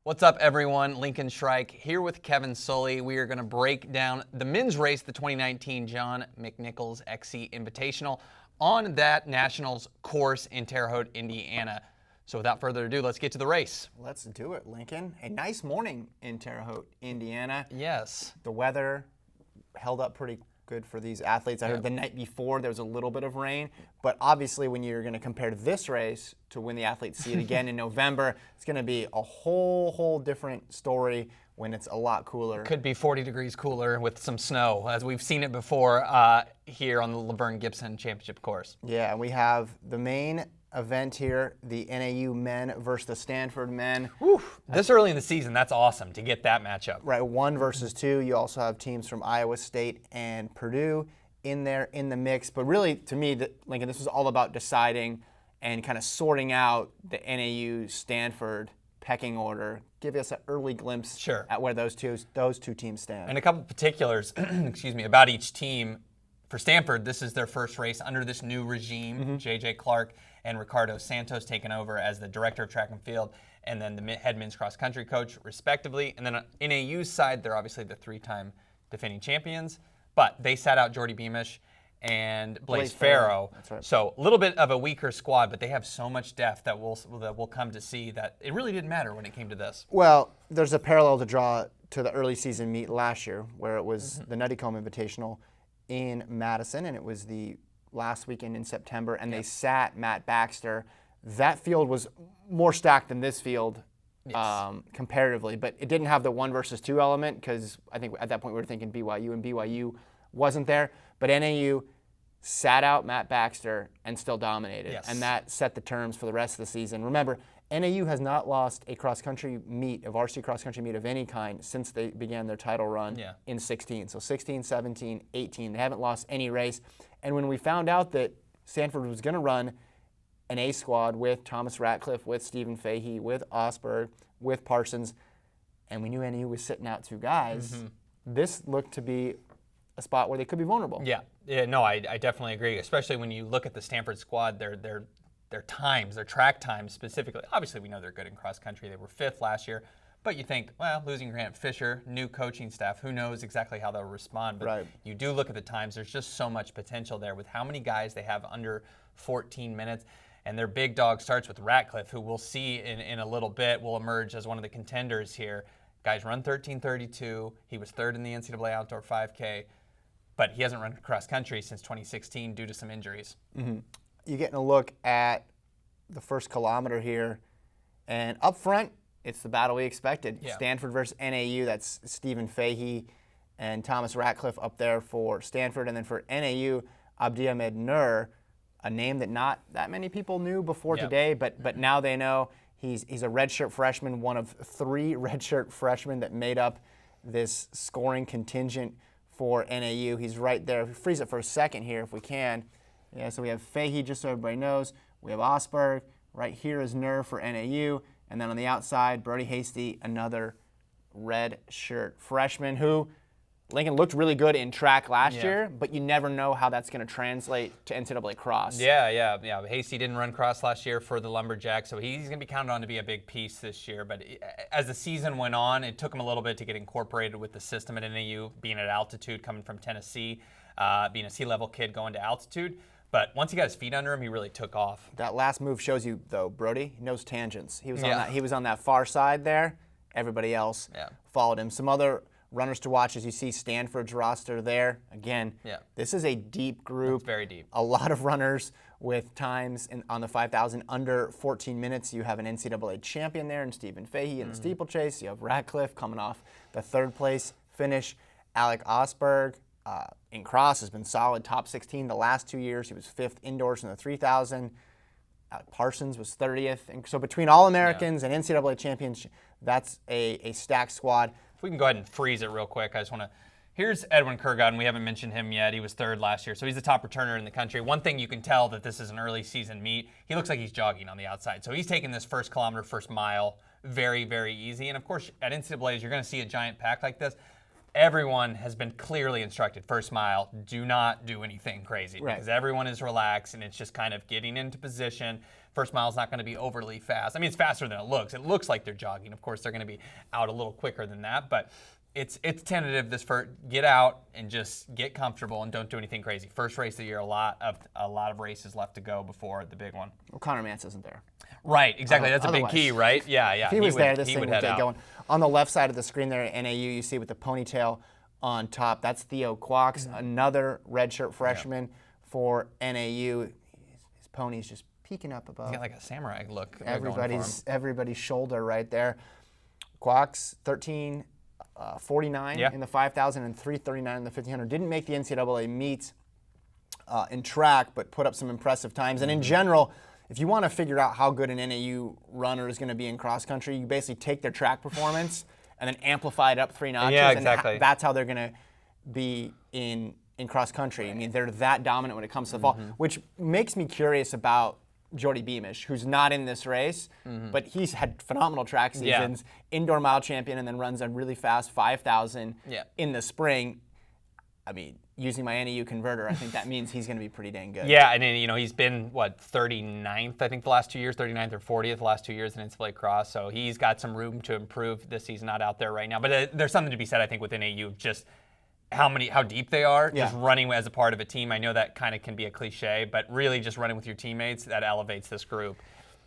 What's up, everyone? Lincoln Shrike here with Kevin Sully. We are going to break down the men's race, the 2019 John McNichols XC Invitational, on that Nationals course in Terre Haute, Indiana. So without further ado, let's get to the race. Let's do it, Lincoln. A nice morning in Terre Haute, Indiana. Yes. The weather held up pretty good for these athletes. I heard the night before there was a little bit of rain, but obviously when you're going to compare this race to when the athletes see it again in November, it's going to be a whole different story when it's a lot cooler. Could be 40 degrees cooler with some snow, as we've seen it before here on the Laverne Gibson Championship course. Yeah, and we have the main event here, the NAU men versus the Stanford men. Whew. This early in the season, that's awesome to get that matchup. Right, 1 versus 2. You also have teams from Iowa State and Purdue in there in the mix. But really, to me, Lincoln, this was all about deciding and kind of sorting out the NAU Stanford pecking order. Give us an early glimpse at where those two teams stand. And a couple particulars, excuse me, about each team. For Stanford, this is their first race under this new regime. J.J. Clark and Ricardo Santos taking over as the director of track and field and then the head men's cross country coach, respectively. And then on NAU's side, they're obviously the 3-time defending champions, but they sat out Jordy Beamish and Blaze Farrow. That's right. So a little bit of a weaker squad, but they have so much depth that we'll come to see that it really didn't matter when it came to this. Well, there's a parallel to draw to the early season meet last year where it was the Nutty Comb Invitational in Madison, and it was the last weekend in September, and they sat Matt Baxter. That field was more stacked than this field comparatively, but it didn't have the 1 versus 2 element because I think at that point we were thinking BYU, and BYU wasn't there. But NAU sat out Matt Baxter and still dominated, and that set the terms for the rest of the season. Remember, NAU has not lost a cross-country meet, a varsity cross-country meet of any kind since they began their title run in 16. So 16, 17, 18, they haven't lost any race. And when we found out that Stanford was going to run an A squad with Thomas Ratcliffe, with Stephen Fahey, with Osberg, with Parsons, and we knew NAU was sitting out 2 guys, this looked to be a spot where they could be vulnerable. Yeah, no, I definitely agree, especially when you look at the Stanford squad, their times, their track times specifically. Obviously, we know they're good in cross country. They were 5th last year. But you think, well, losing Grant Fisher, new coaching staff, who knows exactly how they'll respond. But you do look at the times. There's just so much potential there with how many guys they have under 14 minutes. And their big dog starts with Ratcliffe, who we'll see in a little bit will emerge as one of the contenders here. Guys run 13:32. He was 3rd in the NCAA Outdoor 5K. But he hasn't run cross country since 2016 due to some injuries. You're getting a look at the first kilometer here, and up front, it's the battle we expected. Stanford versus NAU, that's Stephen Fahey and Thomas Ratcliffe up there for Stanford, and then for NAU, Abdi Ahmed Nur, a name that not that many people knew before today, but now they know. He's a redshirt freshman, one of 3 redshirt freshmen that made up this scoring contingent for NAU. He's right there. Freeze it for a second here if we can. Yeah, so we have Fahey, just so everybody knows. We have Osberg. Right here is Nur for NAU. And then on the outside, Brody Hasty, another red shirt freshman who, Lincoln, looked really good in track last year, but you never know how that's going to translate to NCAA cross. Yeah. Hasty didn't run cross last year for the Lumberjacks, so he's going to be counted on to be a big piece this year. But as the season went on, it took him a little bit to get incorporated with the system at NAU, being at altitude, coming from Tennessee, being a sea-level kid going to altitude. But once he got his feet under him, he really took off. That last move shows you, though, Brody, he knows tangents. He was on that far side there. Everybody else followed him. Some other runners to watch as you see Stanford's roster there. Again, this is a deep group. It's very deep. A lot of runners with times on the 5,000 under 14 minutes. You have an NCAA champion there in Stephen Fahey in the steeplechase. You have Ratcliffe coming off the 3rd place finish. Alec Osberg in cross has been solid, top 16 the last 2 years. He was 5th indoors in the 3,000. Parsons was 30th. And so between All-Americans and NCAA champions, that's a stacked squad. If we can go ahead and freeze it real quick, I just want to. Here's Edwin Kurgat, and we haven't mentioned him yet. He was 3rd last year, so he's the top returner in the country. One thing you can tell that this is an early season meet, he looks like he's jogging on the outside. So he's taking this first kilometer, first mile very, very easy. And of course, at NCAAs, you're going to see a giant pack like this. everyone has been clearly instructed, first mile, do not do anything crazy. Right. Because everyone is relaxed, and it's just kind of getting into position. First mile is not going to be overly fast. I mean, it's faster than it looks. It looks like they're jogging. Of course, they're going to be out a little quicker than that, but it's tentative. Get out and just get comfortable and don't do anything crazy. First race of the year, a lot of races left to go before the big one. Well, Connor Mance isn't there. Right, exactly. That's a big Otherwise. key, right? Yeah. If he was there, this he thing would would head get out. going. On the left side of the screen there at NAU, you see with the ponytail on top, that's Theo Quox, another redshirt freshman for NAU. His pony's just peeking up above. He's got like a samurai look. going for him. Everybody's shoulder right there. Quox, 13:49 in the 5,000 and 3:39 in the 1,500. Didn't make the NCAA meet in track, but put up some impressive times. And in general, if you want to figure out how good an NAU runner is going to be in cross country, you basically take their track performance and then amplify it up 3 notches. Yeah, exactly. And that's how they're going to be in cross country. I mean, they're that dominant when it comes to the fall, which makes me curious about Jordy Beamish, who's not in this race, but he's had phenomenal track seasons, indoor mile champion, and then runs a really fast 5,000 in the spring. I mean, using my NAU converter, I think that means he's going to be pretty dang good. Yeah, and then, he's been, 39th, I think, the last 2 years, 39th or 40th the last 2 years in NCAA cross, so he's got some room to improve this season, not out there right now. But there's something to be said, I think, with NAU, just how deep they are, just running as a part of a team. I know that kind of can be a cliche, but really just running with your teammates, that elevates this group.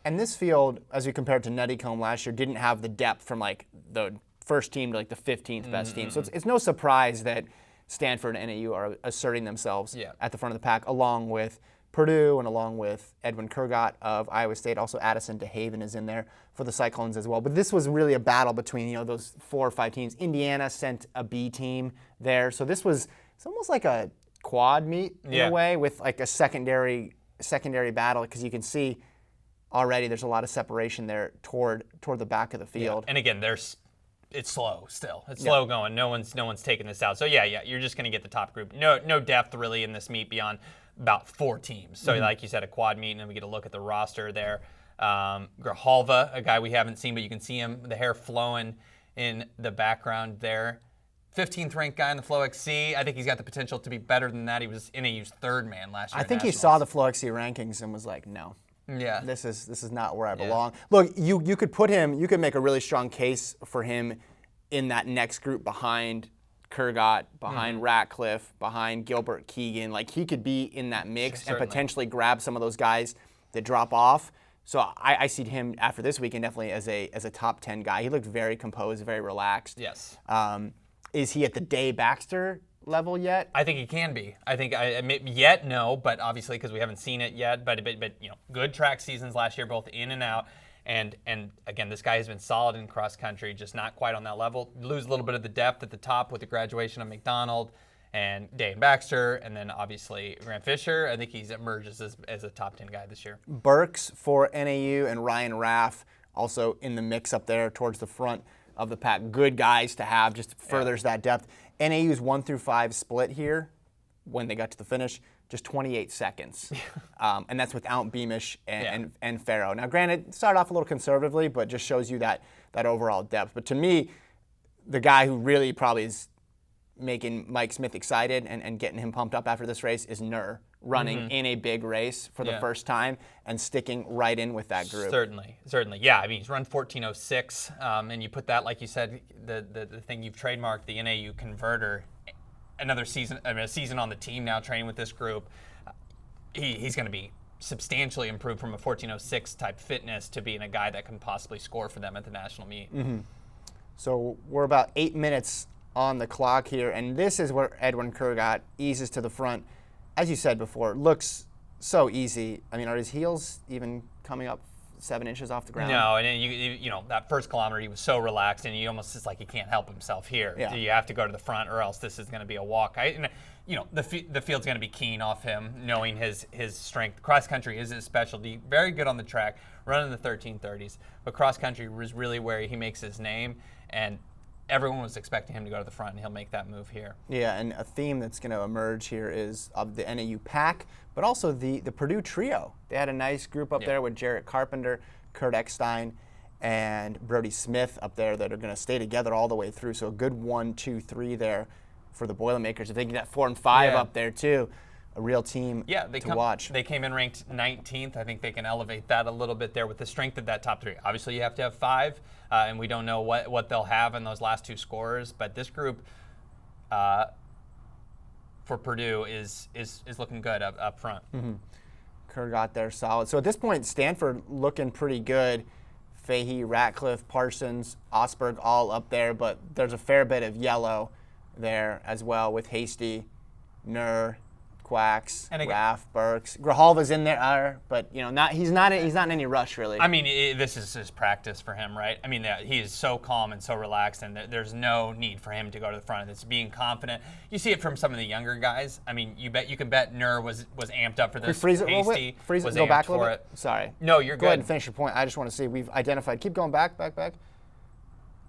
And this field, as we compared to Nuttycombe last year, didn't have the depth from like the first team to like the 15th best team. So it's no surprise that Stanford and NAU are asserting themselves at the front of the pack, along with Purdue and along with Edwin Kurgat of Iowa State. Also, Addison DeHaven is in there for the Cyclones as well. But this was really a battle between those 4 or 5 teams. Indiana sent a B team there, so it's almost like a quad meet in a way, with like a secondary battle, because you can see already there's a lot of separation there toward the back of the field. And again, it's slow still. It's slow going. No one's taking this out. So you're just going to get the top group. No depth really in this meet beyond about 4 teams. So like you said, a quad meet, and then we get a look at the roster there. Grijalva, a guy we haven't seen, but you can see him, the hair flowing in the background there. 15th ranked guy in the Flo XC. I think he's got the potential to be better than that. He was NAU's 3rd man last year. I think he saw the Flo XC rankings and was like, no. Yeah. This is not where I belong. Look, you could make a really strong case for him in that next group behind Kurgat, behind Ratcliffe, behind Gilbert Keegan. Like, he could be in that mix and potentially grab some of those guys that drop off. So I see him after this weekend definitely as a top 10 guy. He looked very composed, very relaxed. Yes. Is he at the Day Baxter level yet? I think he can be. I think yet no, but obviously because we haven't seen it yet. But good track seasons last year, both in and out. And again, this guy has been solid in cross country, just not quite on that level. Lose a little bit of the depth at the top with the graduation of McDonald and Day and Baxter, and then obviously Grant Fisher. I think he emerges as a top 10 guy this year. Burks for NAU and Ryan Raff also in the mix up there towards the front of the pack. Good guys to have, just furthers that depth. NAU's 1 through 5 split here when they got to the finish, just 28 seconds. And that's without Beamish and Farrow. Now, granted, it started off a little conservatively, but just shows you that overall depth. But to me, the guy who really probably is making Mike Smith excited and getting him pumped up after this race is Nur, running in a big race for the first time and sticking right in with that group. Certainly. Yeah, I mean, he's run 14:06, and you put that, like you said, the thing you've trademarked, the NAU converter, a season on the team now, training with this group. He's going to be substantially improved from a 14:06 type fitness to being a guy that can possibly score for them at the national meet. So we're about 8 minutes on the clock here, and this is where Edwin Kurgat eases to the front. As you said before, looks so easy. I mean, are his heels even coming up 7 inches off the ground? No, and then that first kilometer he was so relaxed, and it's like he can't help himself here. Yeah. You have to go to the front, or else this is going to be a walk. The field's going to be keen off him, knowing his strength. Cross country is his specialty. Very good on the track, running the 13:30s. But cross country was really where he makes his name, and everyone was expecting him to go to the front, and he'll make that move here. Yeah, and a theme that's going to emerge here is of the NAU pack, but also the Purdue trio. They had a nice group up there with Jarrett Carpenter, Kurt Eckstein, and Brody Smith up there that are going to stay together all the way through. So a good 1, 2, 3 there for the Boilermakers. If they can get 4 and 5 up there too, a real team to watch. They came in ranked 19th. I think they can elevate that a little bit there with the strength of that top 3. Obviously, you have to have 5, and we don't know what they'll have in those last 2 scorers. But this group for Purdue is looking good up front. Kurgat there, solid. So at this point, Stanford looking pretty good. Fahey, Ratcliffe, Parsons, Osberg all up there, but there's a fair bit of yellow there as well with Hasty, Nur, Quacks, Raff, Burks. Grijalva's in there, but he's not in any rush really. I mean, this is his practice for him, right? I mean, he is so calm and so relaxed, and there's no need for him to go to the front. It's being confident. You see it from some of the younger guys. I mean, you can bet Nur was amped up for this. Freeze it a little bit. Freeze it. Go back a little bit. Sorry. No, you're good. Go ahead and finish your point. I just want to see we've identified. Keep going back.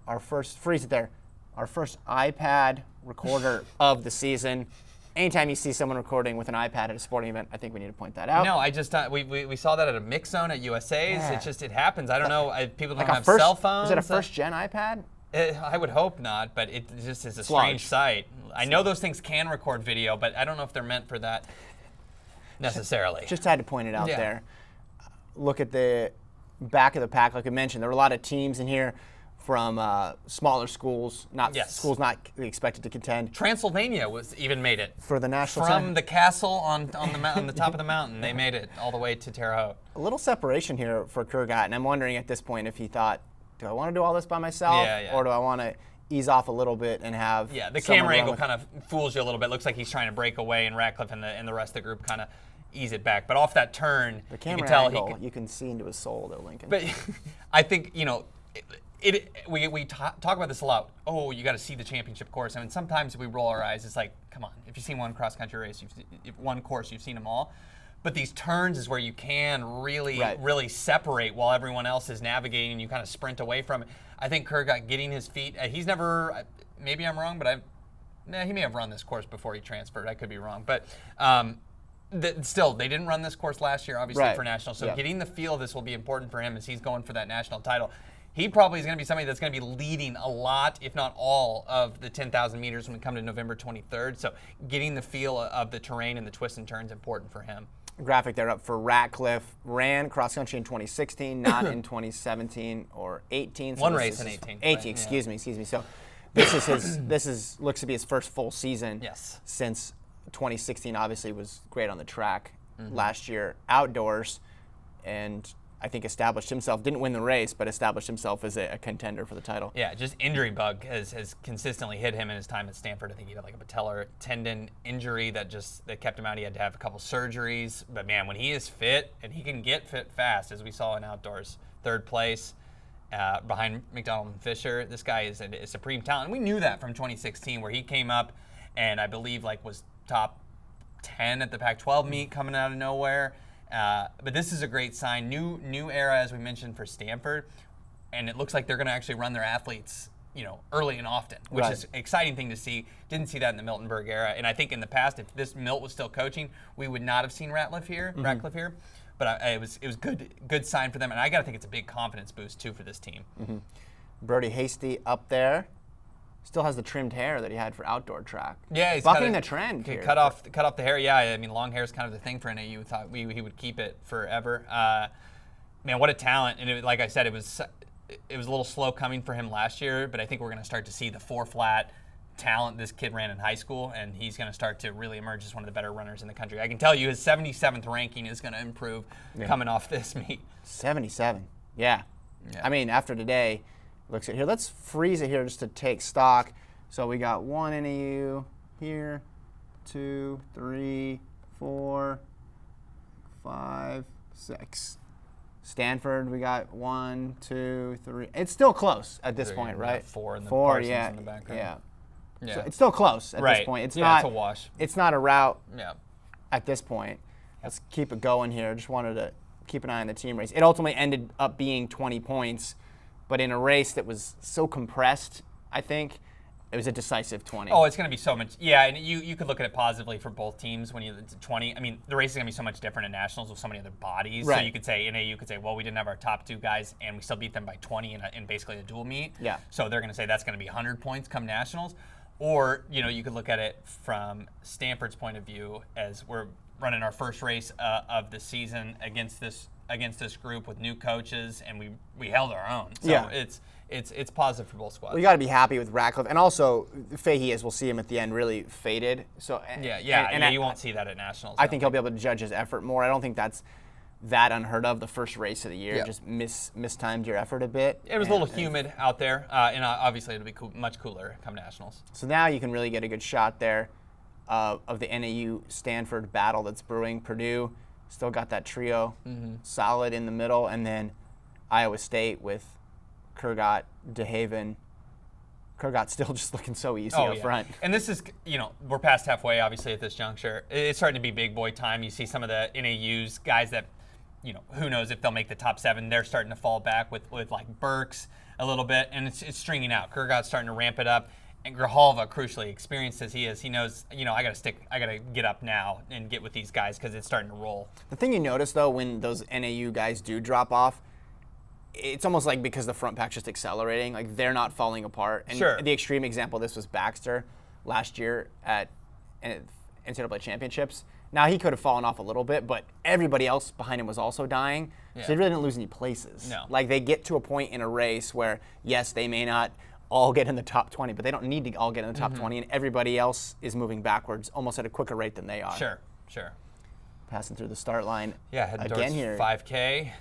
Our first freeze it there. Our first iPad recorder of the season. Anytime you see someone recording with an iPad at a sporting event, I think we need to point that out. No, I just we saw that at a mix zone at USA's. Yeah. It happens. I don't know. People don't have first, cell phones. Is it a first-gen iPad? I would hope not, but it just is a strange sight. I know those things can record video, but I don't know if they're meant for that necessarily. Just had to point it out there. Look at the back of the pack, like I mentioned. There were a lot of teams in here from smaller schools, schools not expected to contend. Transylvania even made it for the national from the castle on the top of the mountain. They made it all the way to Terre Haute. A little separation here for Kurgat, and I'm wondering at this point if he thought, do I want to do all this by myself, or do I want to ease off a little bit and have the camera angle kind of fools you a little bit. Looks like he's trying to break away, and Ratcliffe and the rest of the group kind of ease it back. But off that turn, the camera you can tell angle, you can see into his soul there, Lincoln. But I think we talk about this a lot. Oh, you got to see the championship course. I mean, sometimes we roll our eyes. It's like, come on, if you've seen one cross-country race, one course, you've seen them all. But these turns is where you can really separate while everyone else is navigating, and you kind of sprint away from it. I think Kurgat getting his feet, he's never, maybe I'm wrong, but he may have run this course before he transferred. I could be wrong. But still, they didn't run this course last year, obviously, for national. So getting the feel of this will be important for him as he's going for that national title. He probably is going to be somebody that's going to be leading a lot, if not all, of the 10,000 meters when we come to November 23rd. So getting the feel of the terrain and the twists and turns is important for him. Graphic there up for Ratcliffe. Ran cross country in 2016, not in 2017 or 18. So one race in 18. 18, excuse me. So this looks to be his first full season. Yes. Since 2016 obviously was great on the track. Last year outdoors, and I think established himself, didn't win the race, but established himself as a contender for the title. Yeah, just injury bug has consistently hit him in his time at Stanford. I think he had like a patellar tendon injury that kept him out. He had to have a couple surgeries. But man, when he is fit, and he can get fit fast, as we saw in outdoors, 3rd place behind McDonald and Fisher. This guy is a supreme talent. And we knew that from 2016 where he came up and I believe was top 10 at the Pac-12 meet coming out of nowhere. But this is a great sign. New era, as we mentioned, for Stanford, and it looks like they're going to actually run their athletes, early and often, which is an exciting thing to see. Didn't see that in the Miltonberg era, and I think in the past, if this Milt was still coaching, we would not have seen Ratcliffe here. But it was good sign for them, and I got to think it's a big confidence boost too for this team. Brody Hasty up there. Still has the trimmed hair that he had for outdoor track. Yeah, he's bucking the trend here. Cut off the hair. Yeah, I mean, long hair is kind of the thing for NAU. Thought he would keep it forever. Man, what a talent! And like I said, it was a little slow coming for him last year, but I think we're going to start to see the 4-flat talent this kid ran in high school, and he's going to start to really emerge as one of the better runners in the country. I can tell you his 77th ranking is going to improve coming off this meet. 77. Yeah. I mean, after today. Looks at here. Let's freeze it here just to take stock. So we got 1 NAU here, 2, 3, 4, 5, 6. Stanford, we got 1, 2, 3. It's still close at this point, right? 4 in the Parsons in the background. Yeah. So it's still close at this point. It's not it's a wash. It's not a route at this point. Let's keep it going here. Just wanted to keep an eye on the team race. It ultimately ended up being 20 points. But in a race that was so compressed, I think, It was a decisive 20. Oh, it's going to be so much. Yeah, and you could look at it positively for both teams when you 20. I mean, the race is going to be so much different in nationals with so many other bodies. Right. So you could say NAU could say, well, we didn't have our top 2 guys, and we still beat them by 20 in basically a dual meet. Yeah. So they're going to say that's going to be 100 points come nationals. Or you could look at it from Stanford's point of view as we're running our first race of the season against this group with new coaches, and we held our own. So Yeah. It's positive for both squads. We got to be happy with Ratcliffe, and also Fahey, as we'll see him at the end, really faded. So Yeah, you won't see that at nationals. I think he'll be able to judge his effort more. I don't think that's that unheard of. The first race of the year, Yeah. just mistimed your effort a bit. It was a little humid out there, and obviously it'll be much cooler come nationals. So now you can really get a good shot there of the NAU Stanford battle that's brewing. Purdue still got that trio solid in the middle, and then Iowa State with Kurgat, DeHaven. Kurgat's still just looking so easy up front. And this is, we're past halfway, obviously, at this juncture. It's starting to be big boy time. You see some of the NAU's guys that, who knows if they'll make the top 7. They're starting to fall back with like Burks a little bit, and it's stringing out. Kurgat's starting to ramp it up. And Grijalva, crucially, experienced as he is, he knows, I got to get up now and get with these guys because it's starting to roll. The thing you notice, though, when those NAU guys do drop off, it's almost like because the front pack's just accelerating, like they're not falling apart. And Sure. the extreme example of this was Baxter last year at NCAA championships. Now he could have fallen off a little bit, but everybody else behind him was also dying. Yeah. So they really didn't lose any places. No. Like they get to a point in a race where, yes, they may not all get in the top 20, but they don't need to all get in the top 20, and everybody else is moving backwards almost at a quicker rate than they are. Sure. Passing through the start line Heading again towards here. 5K.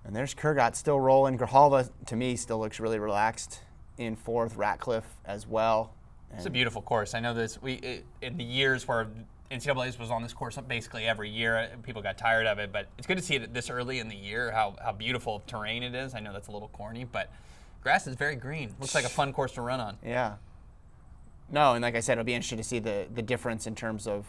And there's Kurgat still rolling. Grijalva, to me, still looks really relaxed in 4th. Ratcliffe as well. It's a beautiful course. I know this. In the years where NCAA was on this course basically every year, people got tired of it. But it's good to see it this early in the year. How beautiful terrain it is. I know that's a little corny, but grass is very green. Looks like a fun course to run on. Yeah. No, and like I said, it'll be interesting to see the difference in terms of,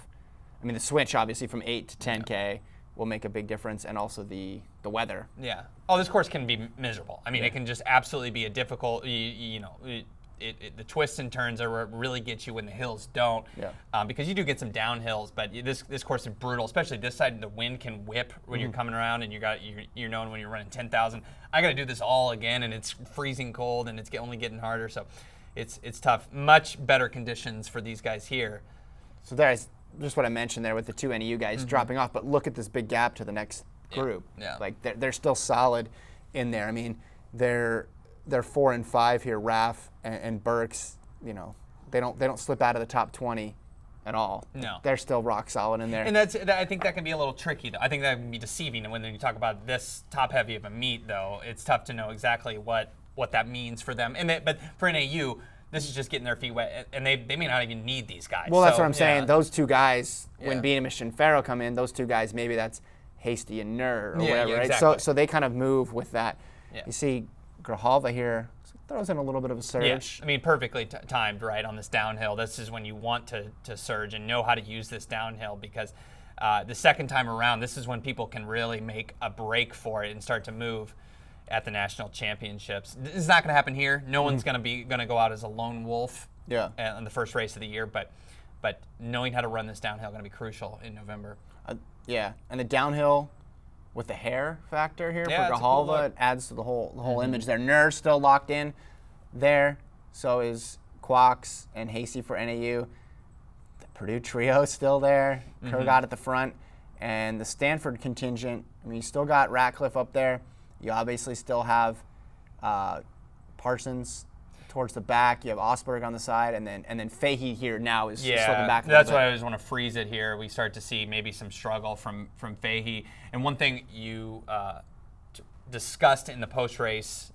the switch obviously from 8 to 10K will make a big difference, and also the weather. Yeah. Oh, this course can be miserable. It can just absolutely be a difficult. The twists and turns are what really get you when the hills don't. Yeah. Because you do get some downhills, but this course is brutal, especially this side. The wind can whip when you're coming around, and you're knowing when you're running 10,000. I got to do this all again, and it's freezing cold, and it's only getting harder. So, it's tough. Much better conditions for these guys here. So there's just what I mentioned there with the 2 NAU guys dropping off, but look at this big gap to the next group. Yeah. Like they're still solid in there. They're 4 and 5 here. Raff and Burks, they don't slip out of the top 20 at all. No. They're still rock solid in there. And I think that can be a little tricky, though. I think that can be deceiving. And when you talk about this top heavy of a meet, though, it's tough to know exactly what that means for them. But for NAU, this is just getting their feet wet, and they may not even need these guys. Well, that's what I'm saying. Yeah. Those 2 guys, when Yeah. Beamish and Farrow come in, those 2 guys, maybe that's Hasty and Nur or whatever, right? exactly. So they kind of move with that. Yeah. You see Grijalva here throws in a little bit of a surge. Yeah, perfectly timed, right, on this downhill. This is when you want to surge and know how to use this downhill, because the second time around, this is when people can really make a break for it and start to move at the national championships. This is not going to happen here. No one's going to go out as a lone wolf in the first race of the year, but knowing how to run this downhill is going to be crucial in November. Yeah, and the downhill with the hair factor here Yeah, for it's a cool Grijalva, look. it adds to the whole image there. Nur's still locked in there. So is Quox and Hasty for NAU. The Purdue trio is still there. Kurgat at the front. And the Stanford contingent, you still got Ratcliffe up there. You obviously still have Parsons towards the back. You have Osberg on the side, and then Fahey here now is slipping back a little that's bit. why I always want to freeze it here. We start to see maybe some struggle from Fahey. And one thing you discussed in the post-race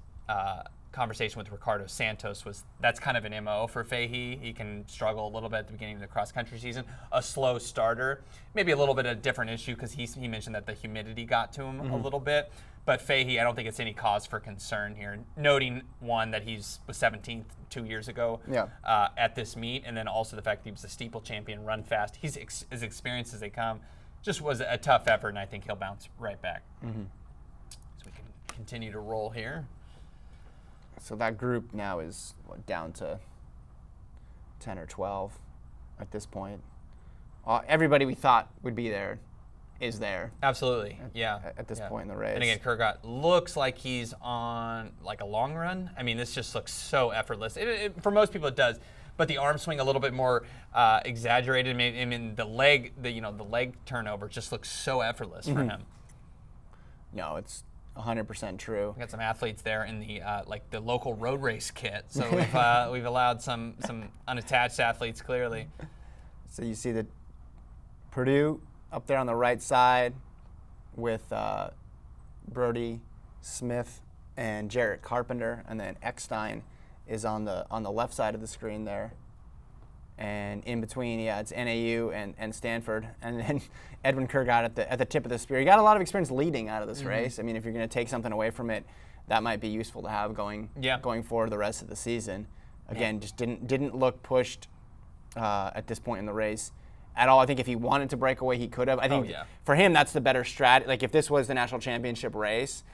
conversation with Ricardo Santos was that's kind of an MO for Fahey. He can struggle a little bit at the beginning of the cross-country season. A slow starter, maybe a little bit of a different issue because he mentioned that the humidity got to him a little bit. But Fahey, I don't think it's any cause for concern here. Noting, one, that was 17th 2 years ago at this meet, and then also the fact that he was a steeple champion, run fast. He's as experienced as they come. Just was a tough effort, and I think he'll bounce right back. So we can continue to roll here. So that group now is down to 10 or 12 at this point. Everybody we thought would be there is there. Absolutely, yeah. At this point in the race. And again, Kurgat looks like he's on like a long run. I mean, this just looks so effortless. For most people, it does. But the arm swing a little bit more exaggerated. I mean, the leg turnover just looks so effortless for him. No, it's 100% true. We got some athletes there in the like the local road race kit. So we've allowed some unattached athletes clearly. So you see the Purdue up there on the right side with Brody Smith and Jarrett Carpenter, and then Eckstein is on the left side of the screen there. And in between, it's NAU and Stanford, and then Edwin Kurgat at the tip of the spear. He got a lot of experience leading out of this race. I mean, if you're going to take something away from it, that might be useful to have going forward the rest of the season. Again, just didn't look pushed at this point in the race at all. I think if he wanted to break away, he could have. I think for him, that's the better strat. Like if this was the national championship race,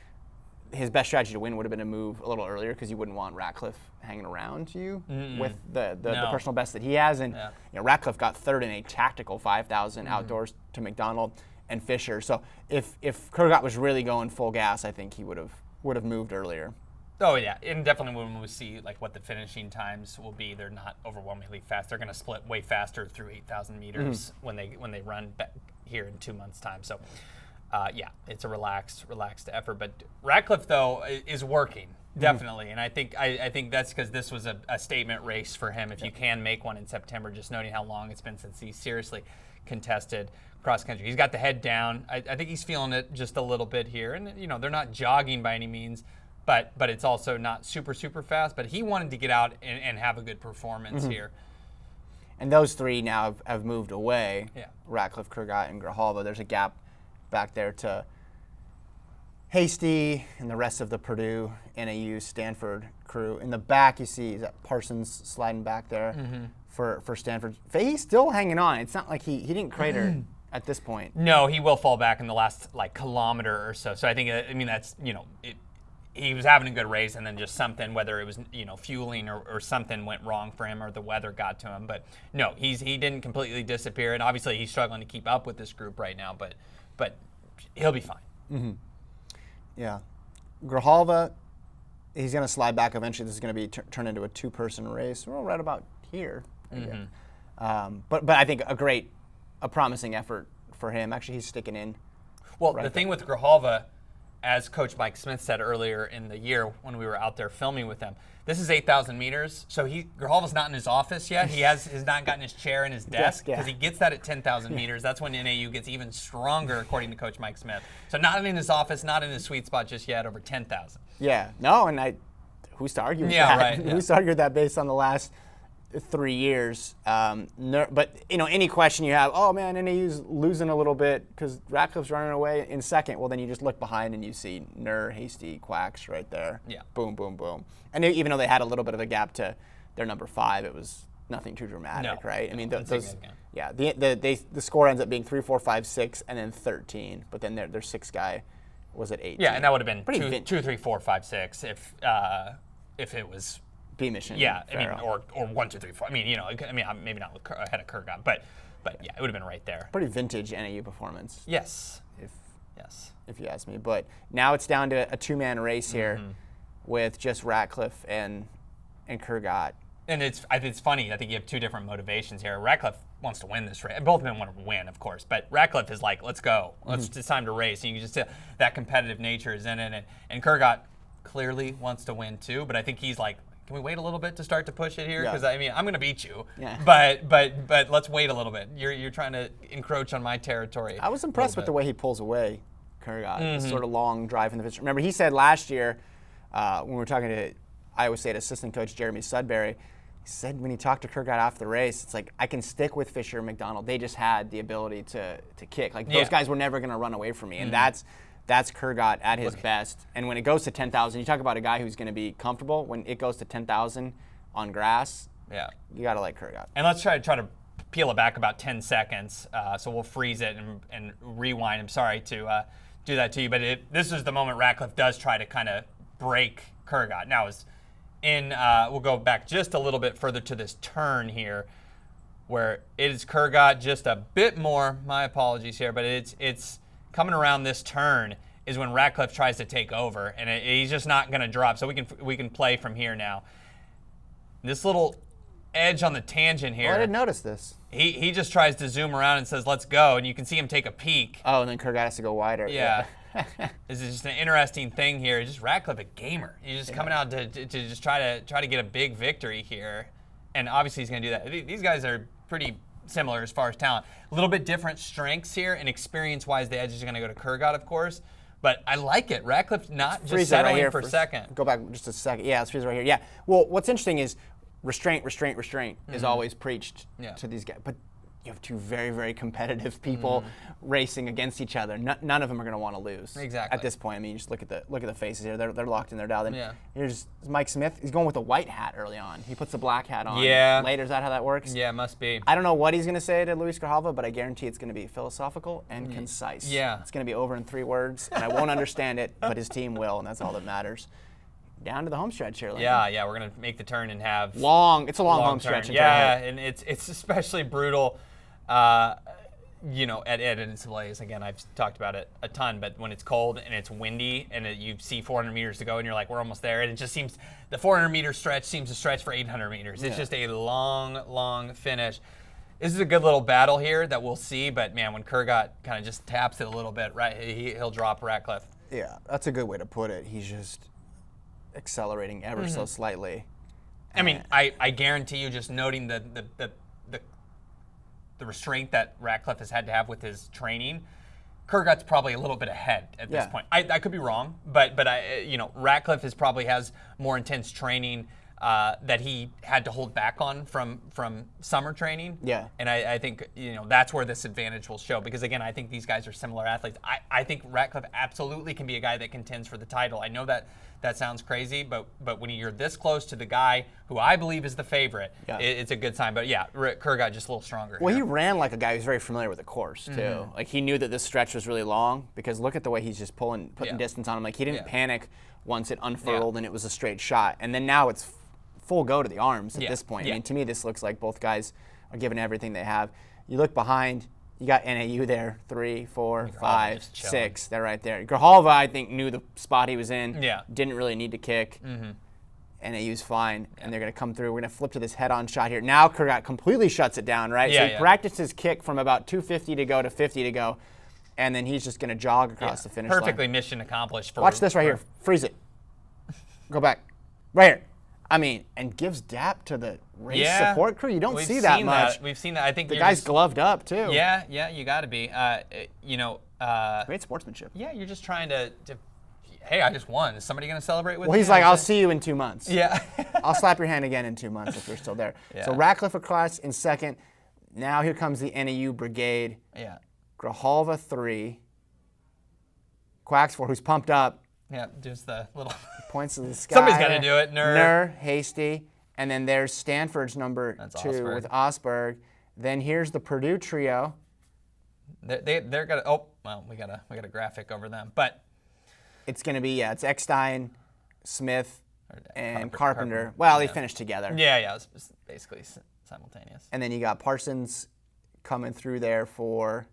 his best strategy to win would have been to move a little earlier because you wouldn't want Ratcliffe hanging around you with the personal best that he has. And Ratcliffe got third in a tactical 5,000 outdoors to McDonald and Fisher. So if Kurgat was really going full gas, I think he would have moved earlier. Oh yeah, and definitely when we see like what the finishing times will be, they're not overwhelmingly fast. They're going to split way faster through 8,000 meters when they run back here in 2 months' time. So. It's a relaxed effort. But Ratcliffe, though, is working, definitely. And I think that's because this was a statement race for him. If you can make one in September, just noting how long it's been since he seriously contested cross country. He's got the head down. I think he's feeling it just a little bit here. And, they're not jogging by any means, but it's also not super, super fast. But he wanted to get out and have a good performance here. And those three now have moved away. Yeah. Ratcliffe, Kurgat, and Grijalva. There's a gap back there to Hasty and the rest of the Purdue, NAU, Stanford crew. In the back, you see that Parsons sliding back there for Stanford. He's still hanging on. It's not like he didn't crater at this point. No, he will fall back in the last kilometer or so. So I think that's he was having a good race, and then just something, whether it was fueling or something went wrong for him or the weather got to him. But no, he didn't completely disappear, and obviously he's struggling to keep up with this group right now. But he'll be fine. Yeah. Grijalva, he's going to slide back eventually. This is going to be turned into a two-person race. We're all right about here. But I think a promising effort for him. Actually, he's sticking in. Well, the thing with Grijalva, as Coach Mike Smith said earlier in the year when we were out there filming with him, this is 8,000 meters. So Grijalva's not in his office yet. He has not gotten his chair in his desk because he gets that at 10,000 meters. That's when NAU gets even stronger, according to Coach Mike Smith. So not in his office, not in his sweet spot just yet, over 10,000. Yeah, no, and who's to argue with that? Right. Who's to argue with that based on the last 3 years? But any question you have, oh man, NAU's losing a little bit because Ratcliffe's running away in second. Well, then you just look behind and you see Hasty, Quacks right there. Yeah. Boom, boom, boom. And even though they had a little bit of a gap to their number 5, it was nothing too dramatic, right? I mean, the score ends up being 3, 4, 5, 6, and then 13. But then their 6th guy was at 18. Yeah, and that would have been 2, 3, 4, 5, 6 if it was. B mission. Yeah, I mean, or 1, 2, 3, 4. I mean, maybe not ahead of Kurgat, but yeah, it would have been right there. Pretty vintage NAU performance. Yes. If you ask me. But now it's down to a 2-man race here with just Ratcliffe and Kurgat. And it's funny. I think you have 2 different motivations here. Ratcliffe wants to win this race. Both of them want to win, of course. But Ratcliffe is like, let's go. It's time to race. And you can just see that competitive nature is in it. And Kurgat clearly wants to win too. But I think he's like, can we wait a little bit to start to push it here? Because I'm going to beat you. Yeah. But let's wait a little bit. You're trying to encroach on my territory. I was impressed with the way he pulls away, Kurgat. This sort of long drive in the finish. Remember, he said last year when we were talking to Iowa State assistant coach Jeremy Sudbury, he said when he talked to Kurgat after the race, it's like, I can stick with Fisher and McDonald. They just had the ability to kick. Like those guys were never going to run away from me, and that's Kurgat at his best. And when it goes to 10,000, you talk about a guy who's going to be comfortable. When it goes to 10,000 on grass, you got to like Kurgat. And let's try to peel it back about 10 seconds. So we'll freeze it and rewind. I'm sorry to do that to you, but this is the moment Ratcliffe does try to kind of break Kurgat. Now, we'll go back just a little bit further to this turn here, where it is Kurgat just a bit more. My apologies here, but it's coming around this turn is when Ratcliffe tries to take over, and he's just not going to drop. So we can play from here now. This little edge on the tangent here. Oh, I didn't notice this. He just tries to zoom around and says, "Let's go," and you can see him take a peek. Oh, and then Kurgat has to go wider. Yeah. This is just an interesting thing here. Just Ratcliffe, a gamer. He's just coming out to just try to get a big victory here, and obviously he's going to do that. These guys are pretty similar as far as talent. A little bit different strengths here, and experience-wise, the edge is going to go to Kurgat, of course. But I like it. Ratcliffe not just settling for second. Go back just a second. Yeah, let's freeze it right here. Yeah. Well, what's interesting is restraint is always preached to these guys. But you have two very, very competitive people racing against each other. None of them are going to want to lose. Exactly. At this point, I mean, you just look at the faces here. They're locked in their dial. Then here's Mike Smith. He's going with a white hat early on. He puts the black hat on. Yeah. Later, is that how that works? Yeah, it must be. I don't know what he's going to say to Luis Grijalva, but I guarantee it's going to be philosophical and concise. Yeah. It's going to be over in 3 words, and I won't understand it, but his team will, and that's all that matters. Down to the home stretch here, Landon. Yeah, we're gonna make the turn and have it's a long home turn. stretch. Yeah, and it's especially brutal, you know, at NCAAs. Again, I've talked about it a ton, but when it's cold and it's windy and you see 400 meters to go and you're like, we're almost there, and it just seems the 400-meter stretch seems to stretch for 800 meters. It's just a long finish. This is a good little battle here that we'll see, but man, when Kurgat kind of just taps it a little bit, right, he'll drop Ratcliffe. Yeah, that's a good way to put it. He's just accelerating ever so slightly. I mean, I guarantee you, just noting the restraint that Ratcliffe has had to have with his training, Kurgat's probably a little bit ahead at this point. I could be wrong, but Ratcliffe probably has more intense training that he had to hold back on from summer training. Yeah. And I think that's where this advantage will show, because again, I think these guys are similar athletes. I think Ratcliffe absolutely can be a guy that contends for the title. I know that sounds crazy, but when you're this close to the guy who I believe is the favorite, it's a good sign. But yeah, Kurgat just a little stronger. Well, here. he ran like a guy who's very familiar with the course too. Like he knew that this stretch was really long, because look at the way he's just putting distance on him. Like he didn't panic once it unfurled and it was a straight shot. And then now it's full go to the arms at this point. I mean, to me, this looks like both guys are giving everything they have. You look behind, you got NAU there, 3, 4, 5, 6. They're right there. Grijalva, I think, knew the spot he was in. Yeah. Didn't really need to kick. NAU's fine, and they're going to come through. We're going to flip to this head-on shot here. Now Kurgat completely shuts it down, right? So he practiced his kick from about 250 to go to 50 to go, and then he's just going to jog across the finish line. Perfectly mission accomplished. Watch this right here. Freeze it. Go back. Right here. I mean, and gives dap to the race support crew. You don't see that much. We've seen that. I think the guy's gloved up too. Yeah, you got to be. Great sportsmanship. Yeah, you're just trying to. Hey, I just won. Is somebody going to celebrate with me? Well, he's like, I'll see you in 2 months. Yeah. I'll slap your hand again in 2 months if you're still there. Yeah. So Ratcliffe across in second. Now here comes the NAU brigade. Yeah. Grijalva 3. Quacks 4, who's pumped up. Yeah, just the little points to the sky. Somebody's got to do it. Nur, Hasty, and then there's Stanford's number 2 Osberg. with Osberg. Then here's the Purdue trio. They're gonna. Oh, well, we got a graphic over them, but it's gonna be it's Eckstein, Smith, and Carpenter. Carpenter. Well, they finished together. Yeah, it's basically simultaneous. And then you got Parsons coming through there for.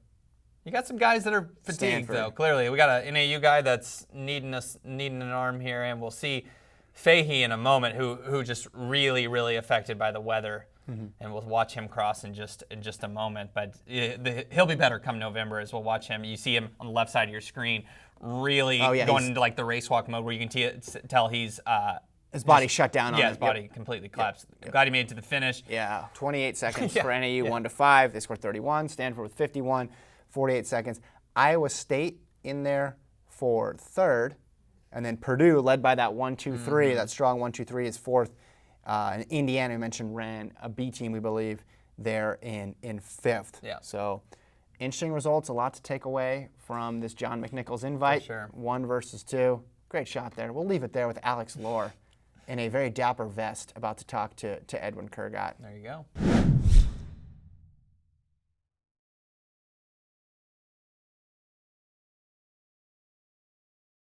You got some guys that are fatigued, though, clearly. We got an NAU guy that's needing an arm here, and we'll see Fahey in a moment, who just really affected by the weather, and we'll watch him cross in just a moment. But he'll be better come November, as we'll watch him. You see him on the left side of your screen, really going into like the racewalk mode, where you can tell he's his body shut down. His body completely collapsed. Glad he made it to the finish. Yeah, 28 seconds for NAU, 1-5. They scored 31. Stanford with 51. 48 seconds. Iowa State in there for third, and then Purdue led by that 1-2-3. That strong 1-2-3 is fourth. And Indiana, we mentioned, ran a B team, we believe, there in fifth. Yeah. So interesting results. A lot to take away from this John McNichols invite. For sure. 1 versus 2. Great shot there. We'll leave it there with Alex Lohr in a very dapper vest, about to talk to Edwin Kurgat. There you go.